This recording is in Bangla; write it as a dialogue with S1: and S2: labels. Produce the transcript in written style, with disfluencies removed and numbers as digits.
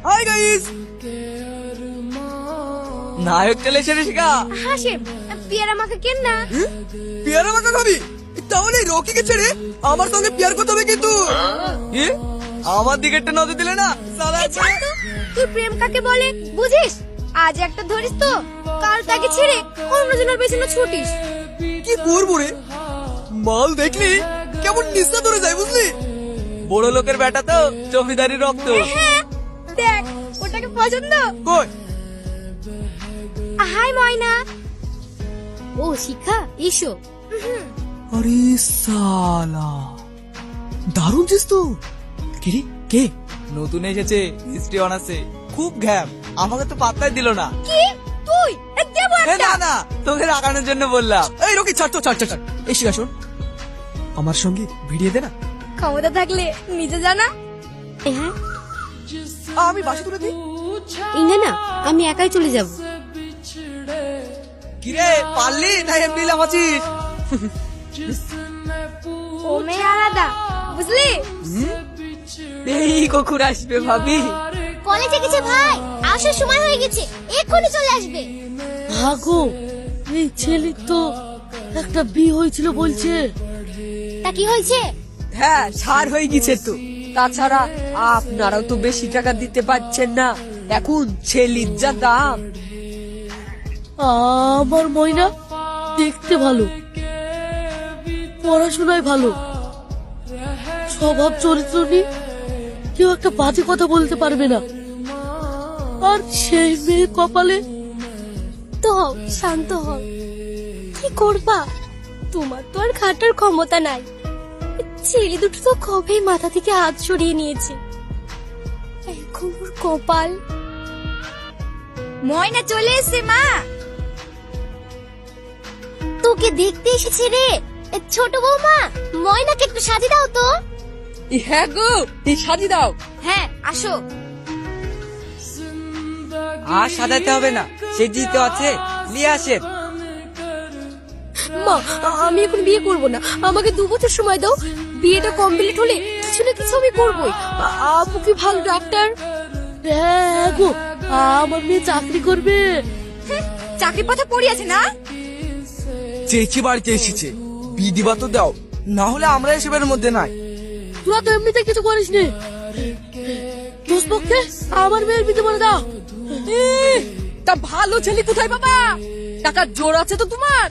S1: হাই গাইস, নায়ক চলে এসে ঋষিকা।
S2: হাসিম, পেয়ারা মাখা কেন না?
S1: পেয়ারা মাখা খাবি? তাহলে রকিকে ছেড়ে আমার সঙ্গে পেয়ার করতে হবে কিন্তু। আমার দিকে একটা নজর দিলে না সালা।
S2: তুই প্রেম কাকে বলে বুঝিস? আজ একটা ধরিস তো কাল তাকে ছেড়ে অন্যজনের পেছনে ছুটিস।
S1: কি করবো রে, মাল দেখলি কেমন নিঃশ্বাস ধরে যায় বুঝলি। বড় লোকের বেটা তো, জমিদারি রক্ত।
S2: হ্যাঁ, দেখ ওটাকে পছন্দ।
S1: কই?
S2: হাই ময়না। ও শিখা, এসো।
S1: আরে সালা, দারুণ চিস তো। কে রে, কে? নতুন এসেছে, হিস্ট্রি অনার্সে, খুব ঘ্যাম। আমাকে তো পাত্তাই দিল না।
S2: কি তুই? দেবো
S1: এ
S2: একটা।
S1: না না, তোকে রাগানোর জন্য বললাম। এই রকি ছাড় তো, ছাড় ছাড় ছাড়। এই শিখা শোন, আমার সঙ্গে ভিড়িয়ে দে না।
S2: ক্ষমতা থাকলে নিজে জানা। হ্যাঁ,
S1: আমি বাসি তুলে দিই।
S2: ইংনে না, আমি একাই চলে যাব।
S1: কিরে পারলি না এমনি লামাচিস?
S2: ও মেয়ে আলাদা, বুঝলি?
S1: এই কখন আসবে ভাবি?
S2: কলেজে গেছে ভাই, আসার সময় হয়ে গেছে, এক্ষুনি চলে আসবে।
S3: ভাগো, এই ছেলের তো একটা বিয়ে হয়েছিল বলছে।
S2: তা কি হয়েছে?
S4: হ্যাঁ, সার হয়ে গেছে তো। তাছাড়া আপনারাও তো বেশি টাকা দিতে পারছেন না, এখন ছেলির যা দাম।
S3: আমার ময়না দেখতে ভালো, পড়াশোনায় ভালো, স্বভাব চরিত্র নিয়ে কেউ একটা বাজে কথা বলতে পারবে না। আর সেই মেয়ে কপালে।
S2: তো হও, শান্ত হও। কি করবা? তোমার তো আর খাটার ক্ষমতা নাই। ছেলে দুটো তো কবেই মাথা থেকে হাত সরিয়ে নিয়েছে। এখন ওর কপাল। ময়না চলে এসে মা, তোকে দেখতে এসেছে রে। ছোট বৌমা, ময়নাকে একটু সাজিয়ে দাও তো।
S4: হ্যাঁ গো, এই সাজি দাও।
S2: হ্যাঁ, আসো।
S4: আর সাজাইতে হবে না, সে জিতে আছে, নিয়ে আসেন।
S2: মা, আমি এখন বিয়ে করব না, আমাকে 2 বছর সময় দাও। বিয়েটা কমপ্লিট হলে কিছু না কিছু আমি করবই। আপু কি ভালো ডাক্তার?
S3: হ্যাঁ গো, আমার মেয়ে চাকরি করবে।
S2: চাকরি পথে পড়ে আছে না?
S1: চেয়েছি বাড়িতে এসেছে, বিয়ে দিবা তো দাও, না হলে আমরা এসবের মধ্যে নাই।
S3: তোরা তো এমনিতে কিছু করিস নি, দোষ পক্ষে আমার মেয়ের বিয়ে বলে দাও।
S4: তা ভালো ছেলে কোথায় বাবা? টাকার জোর আছে তো তোমার?